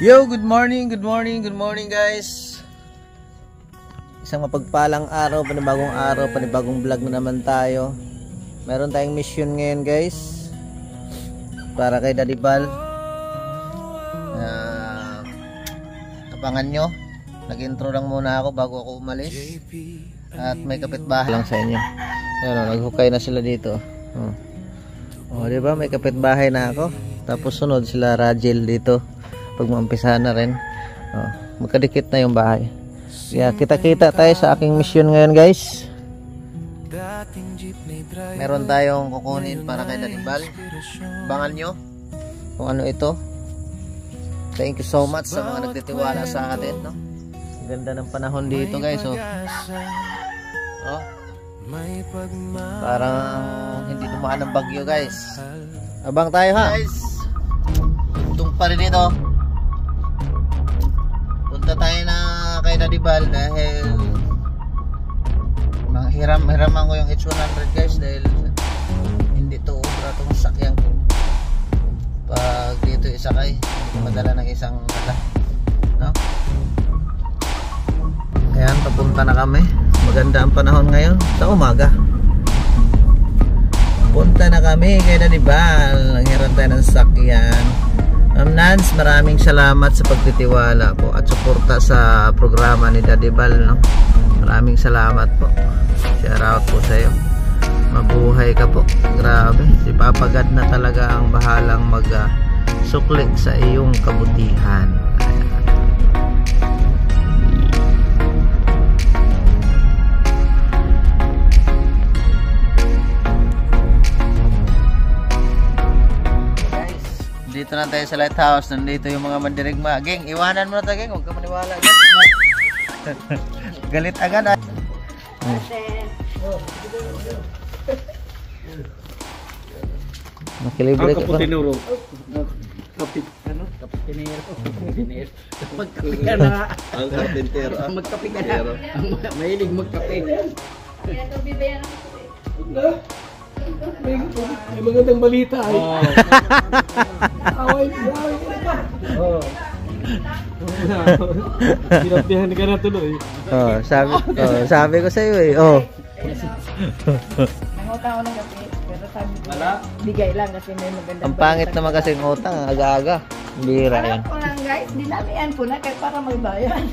Yo, good morning guys. Isang mapagpalang araw, panibagong vlog na naman tayo. Meron tayong mission ngayon guys, para kay Daddy Bal. Abangan nyo. Nag-intro lang muna ako bago ako umalis. At may kapitbahay lang sa inyo. Ayan o, naghukay na sila dito. Diba, may kapitbahay na ako. Tapos sunod sila Rajel dito. Pag maumpisahan na rin, magkadikit na yung bahay. Kaya kita-kita tayo sa aking mission ngayon guys. Meron tayong kukunin para kay Daddy Bal. Abangan nyo kung ano ito. Thank you so much sa mga nagtitiwala sa atin, no? Ganda ng panahon dito guys. Parang hindi dumaan ng bagyo guys. Abang tayo ha guys. Itong pa rin ito. Punta tayo na kay Daddy Bal dahil hiraman ko yung H100 guys, dahil hindi to obra itong sakyan ko. Pag dito isakay, hindi madala ng isang dala, no? Ayan, papunta na kami. Maganda ang panahon ngayon sa umaga. Punta na kami kay Daddy Bal. Nanghiram tayo ng sakyan. Ma'am Nance, maraming salamat sa pagtitiwala po at suporta sa programa ni Daddy Bal, no? Maraming salamat po. Shout out po sa iyo. Mabuhay ka po. Grabe, si Papa God na talaga ang bahalang mag-sukli sa iyong kabutihan. Dito na tayo sa lighthouse. Nandito yung mga mandirigma. Geng, iwanan mo na tayo, geng. Huwag ka maniwala. Galit agad ah. Makilibre ka pa. Kaputinuro. Kaputinero. Magkape ka na. Ang karpintero. Magkape ka na. Mahilig magkape. Kaya ito bibayan ang kape. May magandang balita ay. Away ka. Sinabihan ka na tuloy. Sabi ko sa iyo eh. Nangutang ako ng kape, pero sabi ko bigay lang kasi may magandang Ang pangit naman kasi ng utang, aga-aga. Bira yan. Alam ko lang guys, dinamihan ko na kahit para magbayan.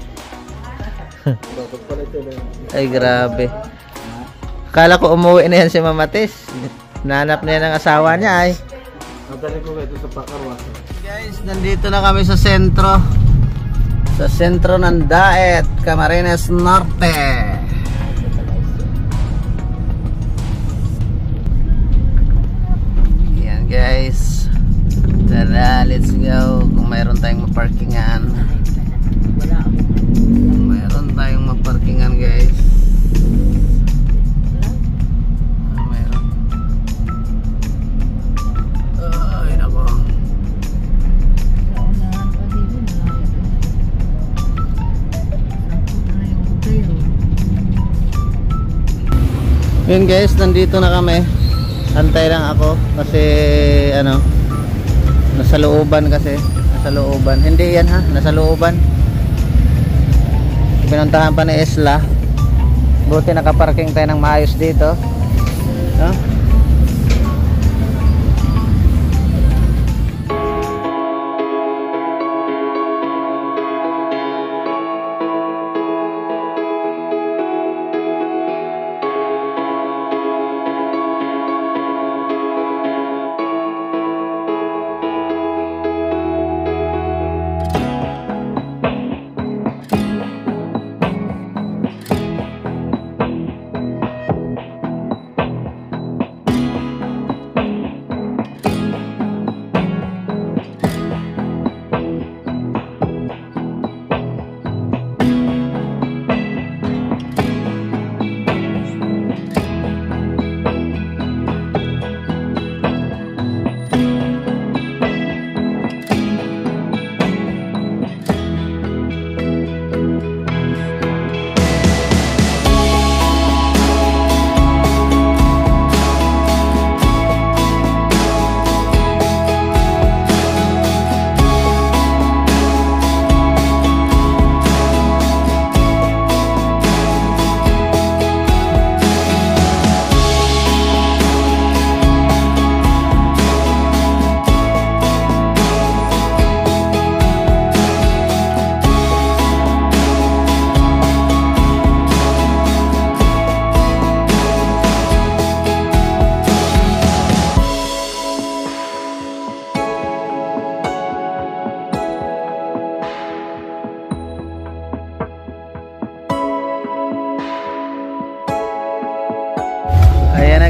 Ay grabe. Kala ko umuwi na yan si Mamatis. Nanap na yan ang asawa niya ay. Nadali ko ito sa pakarwas. Guys, nandito na kami sa sentro. Sa sentro ng Daet, Camarines Norte. Yan guys. Tara, let's go. Kung mayroon tayong maparkingan. Mayroon tayong maparkingan guys. Yun guys, nandito na kami. Antay lang ako kasi nasa looban kasi. Nasa looban. Hindi yan ha, nasa looban. Pinuntahan pa ni Isla. Buti nakaparking tayo ng maayos dito. No?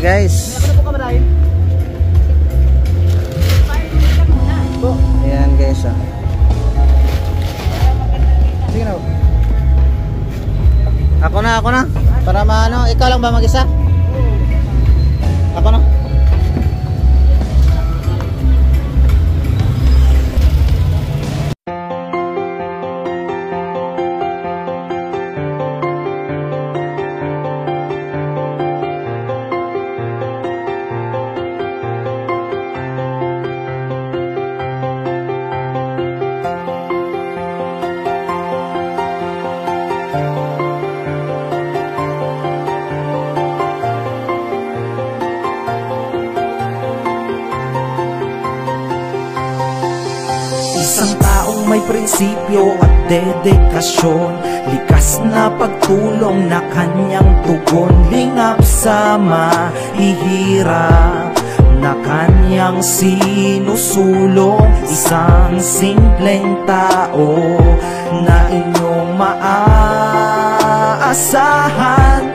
guys. Ano po kamarahin? Ayan guys. Sige na. Ako na. Para maano, ikaw lang ba mag-isa? Ako na. Isang taong may prinsipyo at dedikasyon, likas na pagtulong na kanyang tugon, lingap sa mahihirap na kanyang sinusulong. Isang simpleng tao na inyong maaasahan,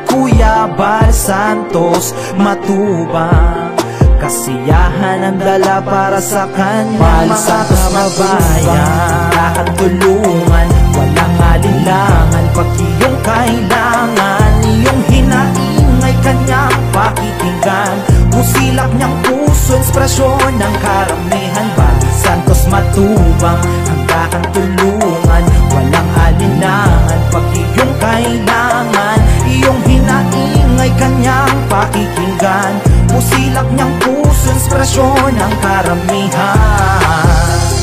Kuya Bal Santos Matubang. Kasiyahan ang dala para sa kanya, mga kababayan. Lahat tulungan, walang alinlangan, pag iyong kailangan, iyong hinaingay kanyang pakikinggan. Musilak niyang puso, inspirasyon ng karamihan. Bal Santos Matubang, handa kang tulungan, walang alinlangan, pag iyong kailangan, iyong hinaingay kanyang pakikinggan. Musilak niyang puso, inspirasyon ng karamihan.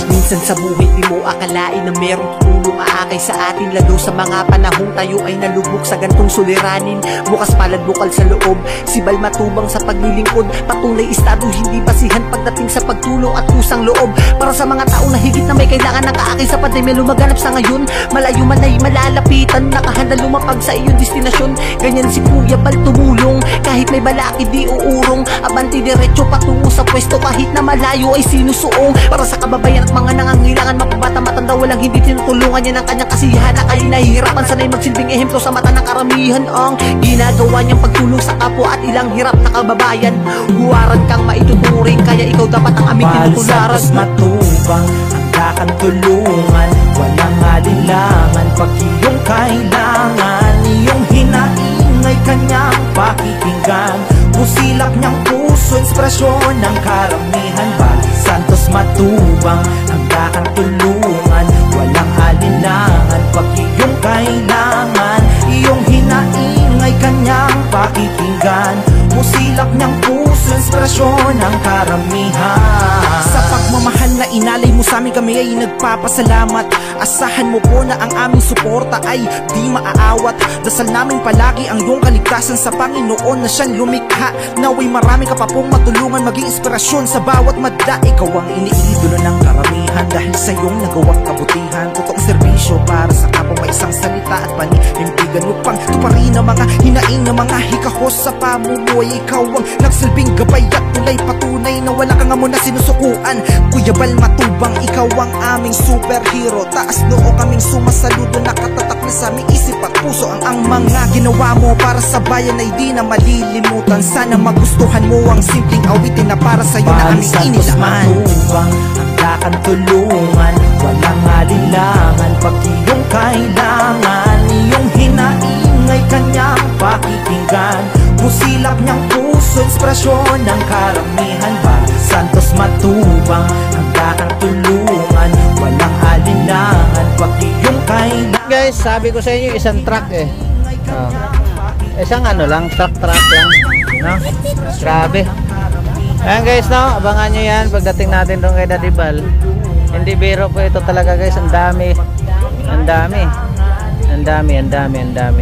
Minsan sa buhay di mo akalain na merong tutulong aakay sa atin, lalo sa mga panahong tayo ay nalubog sa gantong suliranin. Bukas palad bukal sa loob, si Bal Matubang sa paglilingkod, patunay estado hindi basihan pagdating sa pagtulong at kusang loob. Para sa mga tao na higit na may kailangan ng kaakay sa pandemya lumaganap sa ngayon, malayo man ay malalapitan, nakahanda lumapag sa iyong destinasyon. Ganyan si Kuya Bal tumulong, kahit may balaki di uurong, abanti diretso patungo sa pwesto, kahit na malayo ay sinusuong. Para sa kababayan at mga nangangailangan, mapabata matanda, walang hindi tinutulungan niya ng kanyang kasiyahan na kaya nahihirapan. Sana'y magsilbing ehemplo sa mata ng karamihan ang ginagawa niyang pagtulong sa kapwa at ilang hirap na kababayan. Huwaran kang maituturing, kaya ikaw dapat ang aming tinutularan. Bal Santos Matubang, handa kang tulungan, walang alinlangan, pag iyong kailangan, iyong hinaingay kanyang pakikinggan. Musilak niyang puso, inspirasyon ng karamihan. Bal Santos Matubang, handa kang tulungan, walang alinlangan, pag iyong kailangan, iyong hinaingay kanyang pakikinggan. Musilak niyang puso, inspirasyon ng karamihan. Sa pagmamahal na inalay mo sa amin, kami ay nagpapasalamat. Asahan mo po na ang aming suporta ay di maaawat. Dasal namin palagi ang iyong kaligtasan sa Panginoon na siyang lumikha. Naway marami ka pa pong matulungan, maging inspirasyon sa bawat madla. Ikaw ang iniidolo ng karamihan dahil sa iyong nagawang kabutihan. Totoong serbisyo para sa kapwa, may isang salita at paninimbigan mo pang tuparin ang mga hinaing ng mga hikahos sa pamumuhay. Ikaw ang nagsilbing gabay at tulay, patunay na wala kang amo na sinusukuan. Kuya Bal Matubang, ikaw ang aming superhero. Taas noo kaming sumasaludo, nakatatak na sa aming isip at puso ang mga ginawa mo para sa bayan ay di na malilimutan. Sana magustuhan mo ang simpleng awitin na para sa'yo na aming inilaman. Matubang, handa kang tulungan, walang alinlangan, pag iyong kailangan, iyong hinaingay kanyang pakikinggan. Musilak niyang puso, inspirasyon ng karamihan. Bal Santos Matubang, handa kang tulungan, walang alinlangan, pag iyong kailangan. Guys, sabi ko sa inyo isang truck eh. Isang ano lang, truck lang, no? Grabe. Ayan guys, no? Abangan nyo yan pagdating natin doon kay Daddy Bal. Hindi biro po ito talaga guys, ang dami. Ang dami. Ang dami, ang dami, ang dami.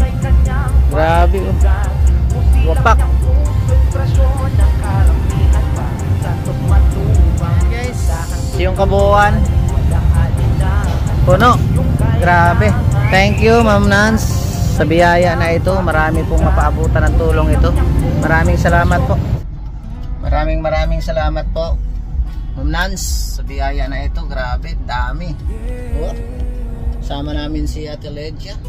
Grabe oh. Wapak. Guys, yung kabuuan puno. Grabe. Thank you Ma'am Nance sa biyaya na ito. Marami pong mapaabutan ng tulong ito. Maraming salamat po. Maraming salamat po Ma'am Nance sa biyaya na ito. Grabe, dami. Oh. Sama namin si Ate Ledia.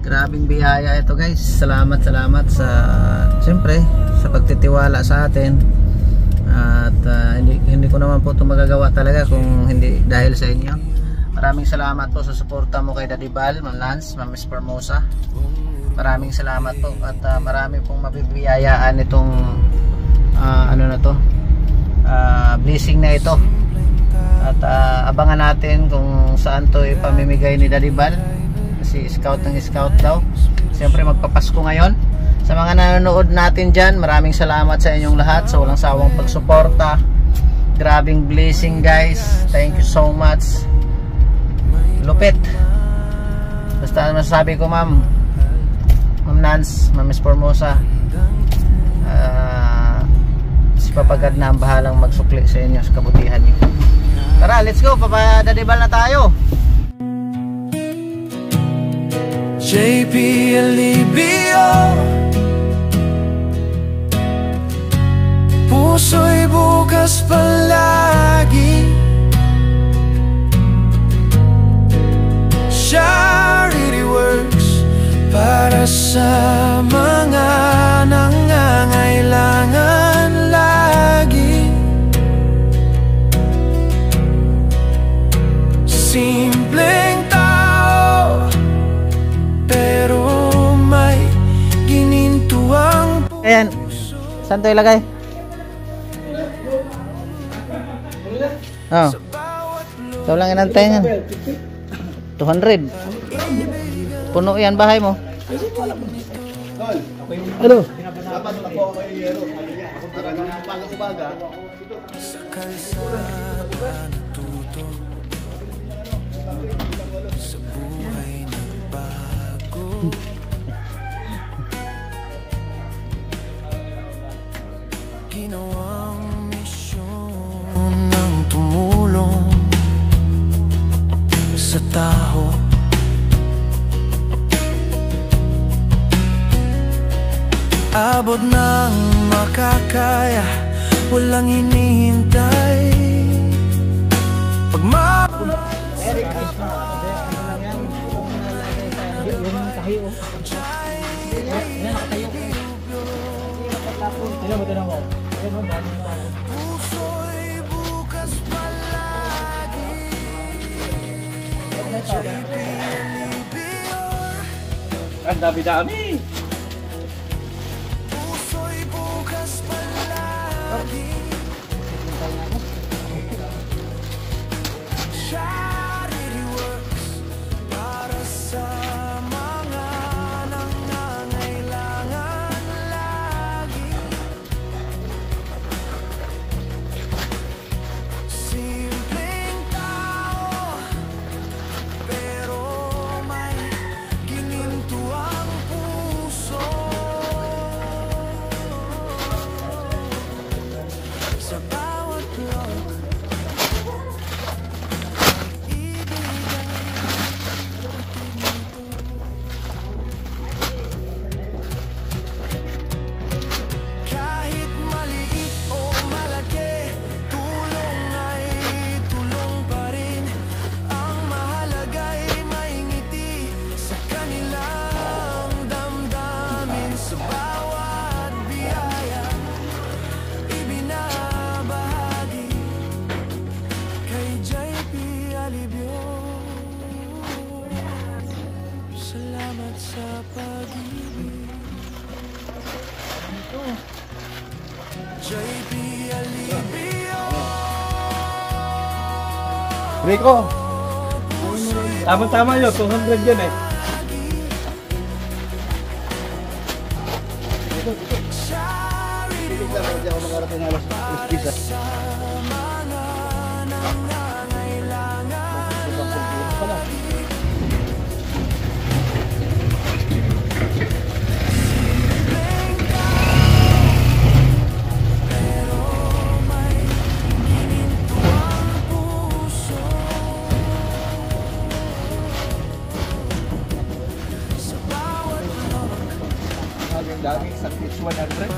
Grabing biyaya ito guys. Salamat sa siyempre sa pagtitiwala sa atin. At hindi ko naman po ito magagawa talaga kung hindi dahil sa inyo. Maraming salamat po sa suporta mo kay Daddy Bal, Ma'am Lance, Ma'am Miss Formosa. Maraming salamat po at marami pong mabibiyayaan itong ano na to, blessing na ito. At abangan natin kung saan to ipamimigay ni Daddy Bal. Kasi scout ng scout daw. Siyempre magpapasko ngayon. Sa mga nanonood natin dyan, maraming salamat sa inyong lahat sa walang sawang pagsuporta. Grabing blessing guys. Thank you so much. Lupit. Basta masasabi ko Ma'am Nance, Ma'am Miss Formosa, si Papagad na ang bahalang magsukli sa inyo sa kabutihan niyo. Tara, let's go. Daddy Bal na tayo. JP Alibio, puso'y bukas palagi. Charity works para sa mga nangangailangan lagi. Simpleng tao, pero may ginintuang Ayan. Saan ito ilagay? Oh. Ito lang inantay yan. 200. Puno yan bahay mo. Ano? Ginawang misyon ng tumulong sa tao. Abot ng makakaya, walang hinihintay. Puso'y bukas palagi. Ang dami-dami. Puso'y bukas palagi. Charity works para sa mga nangangailangan lagi. Simpleng tao, pero may ginintuang puso. Sa bawat log, kahit maliit o malaki, tulong ay tulong pa rin. Ang mahalaga'y may ngiti sa kanilang damdamin. Sa bawat biyaya, ibinabahagi kay JP Alibio. Salamat sa pag-ibig. JP Alibio. Rico. Tama-tama yun. 200 yan eh. Dami sa pitch 100.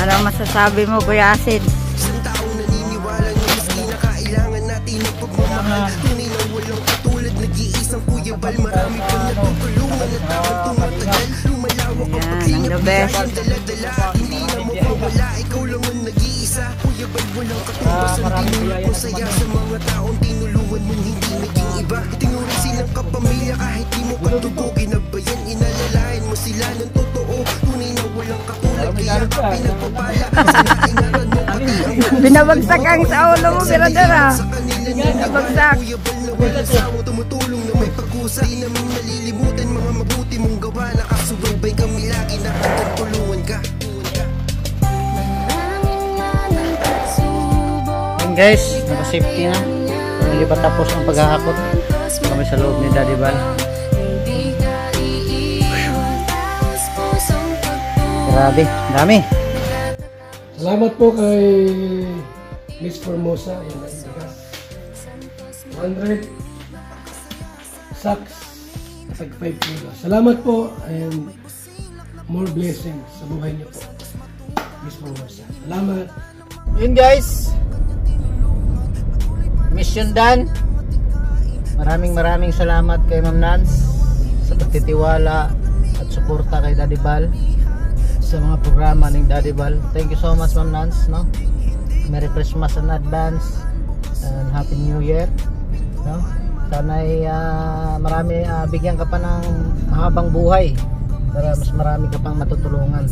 Ano masasabi mo, Kuya Asin? Yan, ang the best. Maraming biyaya na sa mga taong tinulungan mong hindi naging iba. Itinuring silang kapamilya kahit di mo katugo. Ginabayan, inalalayan mo sila ng totoo. Tunay na walang katulad, kaya ka pinagpapala. Sinaingaran mo pati ang Binabagsak ang sa ulo mo, Biradera. Binabagsak. walang sawa, tumutulong na may pag-usa. Di namin nalilimutan mga mabuti mong gawa. Nakasubaybay kami lagi, nakatulungan ka. Yun guys, naka-safety na. Hindi pa tapos ang paghahakot. Kami sa loob ni Daddy Val. Grabe, dami. Salamat po kay Miss Formosa. Yan ang bigas. 100 sacks at 5 kilos. Salamat po and more blessings sa buhay niyo po, Miss Formosa. Salamat. Yun guys, mission done. Maraming salamat kay Ma'am Nance sa pagtitiwala at suporta kay Daddy Val sa mga programa ng Daddy Val. Thank you so much Ma'am Nance, no? Merry Christmas in advance and Happy New Year, no? Sana ay marami bigyan ka pa ng mahabang buhay para mas marami ka pang matutulungan.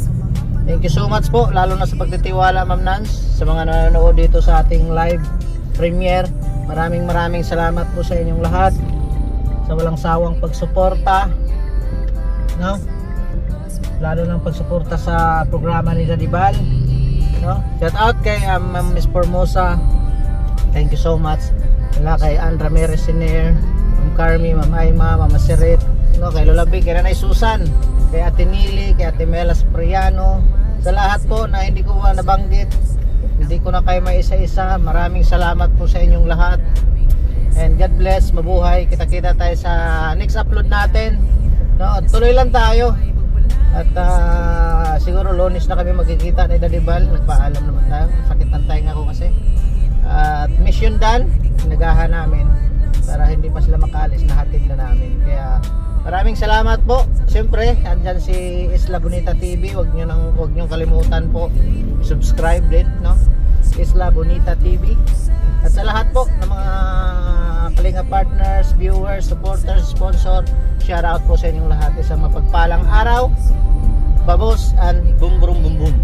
Thank you so much po, lalo na sa pagtitiwala Ma'am Nance, sa mga nanonood dito sa ating live premiere. Maraming salamat po sa inyong lahat sa walang sawang pagsuporta, no? Lalo ng pagsuporta sa programa ni Daddy Val, no? Shout out kay Ma'am Miss Formosa. Thank you so much. Wala kay Andra Meresiner, Ma'am Carmi, Ma'am Aima, Mama Sirit, no? Kay Lola Big, kay Nanay Susan, kay Ate Nili, kay Ate Mela Spriano, sa lahat po na hindi ko nabanggit. Hindi ko na kayo may isa-isa. Maraming salamat po sa inyong lahat. And God bless, mabuhay. Kita-kita tayo sa next upload natin. No, tuloy lang tayo. At siguro Lunes na kami magkikita ni Daddy Val. Nagpaalam naman tayo. Sakit ng tainga ko kasi. At mission done. Nagahan namin para hindi pa sila makaalis. Nahatid na namin. Kaya maraming salamat po. Siyempre, andyan si Isla Bonita TV. Huwag nyo kalimutan po. Subscribe din, no? Isla Bonita TV. At sa lahat po ng mga Kalinga partners, viewers, supporters, sponsor, shout out po sa inyong lahat. Isang mapagpalang araw. Babos and boom boom boom boom.